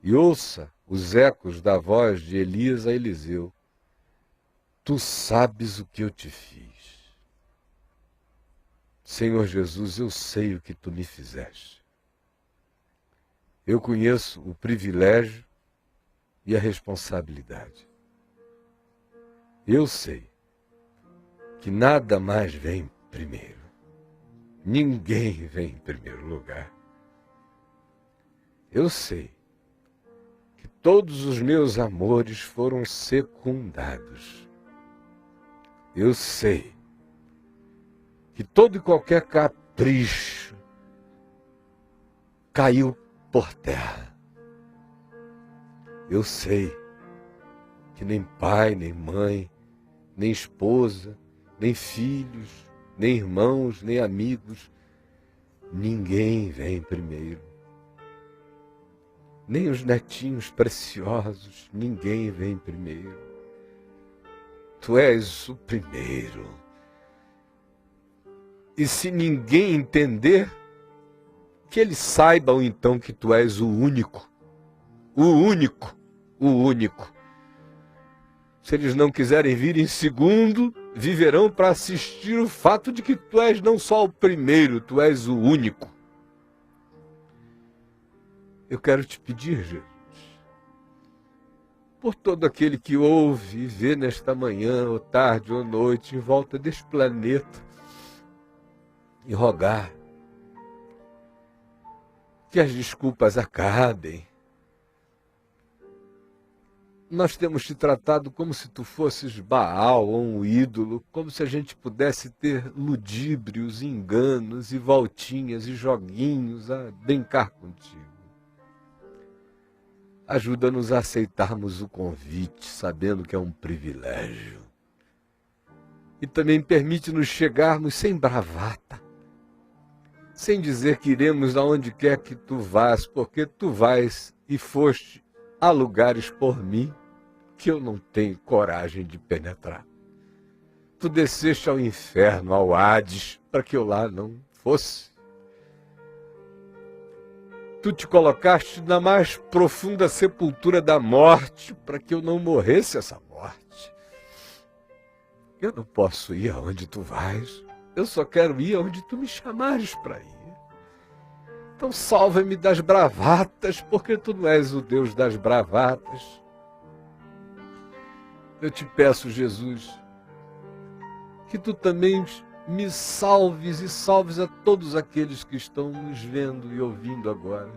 E ouça os ecos da voz de Elias a Eliseu. Tu sabes o que eu te fiz. Senhor Jesus, eu sei o que tu me fizeste. Eu conheço o privilégio e a responsabilidade. Eu sei que nada mais vem primeiro. Ninguém vem em primeiro lugar. Eu sei que todos os meus amores foram secundados. Eu sei que todo e qualquer capricho caiu por terra. Eu sei que nem pai, nem mãe, nem esposa, nem filhos, nem irmãos, nem amigos, ninguém vem primeiro. Nem os netinhos preciosos, ninguém vem primeiro. Tu és o primeiro. E se ninguém entender, que eles saibam então que tu és o único. O único. O único. Se eles não quiserem vir em segundo, viverão para assistir o fato de que tu és não só o primeiro, tu és o único. Eu quero te pedir, Jesus, por todo aquele que ouve e vê nesta manhã, ou tarde, ou noite, em volta deste planeta, e rogar que as desculpas acabem. Nós temos te tratado como se tu fosses Baal ou um ídolo, como se a gente pudesse ter ludíbrios, enganos e voltinhas e joguinhos a brincar contigo. Ajuda-nos a aceitarmos o convite, sabendo que é um privilégio. E também permite-nos chegarmos sem bravata, sem dizer que iremos aonde quer que tu vás, porque tu vais e foste a lugares por mim que eu não tenho coragem de penetrar. Tu desceste ao inferno, ao Hades, para que eu lá não fosse. Tu te colocaste na mais profunda sepultura da morte, para que eu não morresse essa morte. Eu não posso ir aonde tu vais, eu só quero ir aonde tu me chamares para ir. Então salva-me das bravatas, porque tu não és o Deus das bravatas. Eu te peço, Jesus, que tu também me salves e salves a todos aqueles que estão nos vendo e ouvindo agora,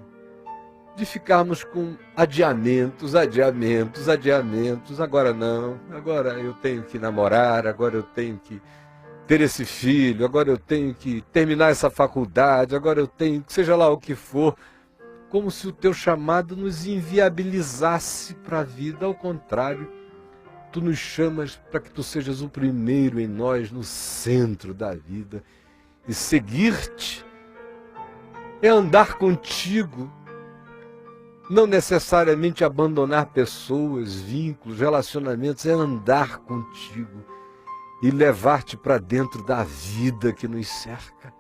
de ficarmos com adiamentos, agora não, agora eu tenho que namorar, agora eu tenho que ter esse filho, agora eu tenho que terminar essa faculdade, agora eu tenho que, seja lá o que for, como se o teu chamado nos inviabilizasse para a vida. Ao contrário, tu nos chamas para que tu sejas o primeiro em nós, no centro da vida. E seguir-te é andar contigo, não necessariamente abandonar pessoas, vínculos, relacionamentos, é andar contigo e levar-te para dentro da vida que nos cerca,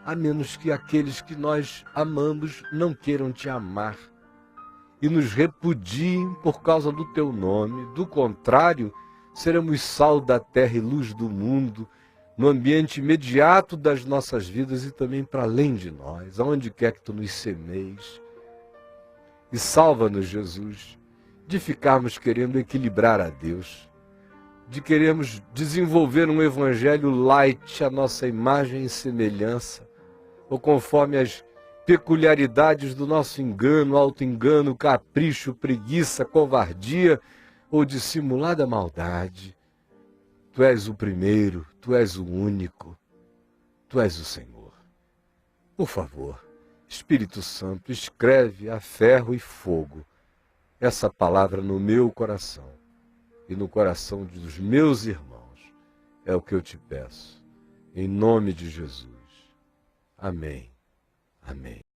a menos que aqueles que nós amamos não queiram te amar e nos repudiem por causa do teu nome. Do contrário, seremos sal da terra e luz do mundo, no ambiente imediato das nossas vidas e também para além de nós, aonde quer que tu nos semeis. E salva-nos, Jesus, de ficarmos querendo equilibrar a Deus, de queremos desenvolver um evangelho light, a nossa imagem e semelhança, ou conforme as peculiaridades do nosso engano, auto-engano, capricho, preguiça, covardia ou dissimulada maldade. Tu és o primeiro, tu és o único, tu és o Senhor. Por favor, Espírito Santo, escreve a ferro e fogo essa palavra no meu coração e no coração dos meus irmãos. É o que eu te peço, em nome de Jesus. Amém. Amém.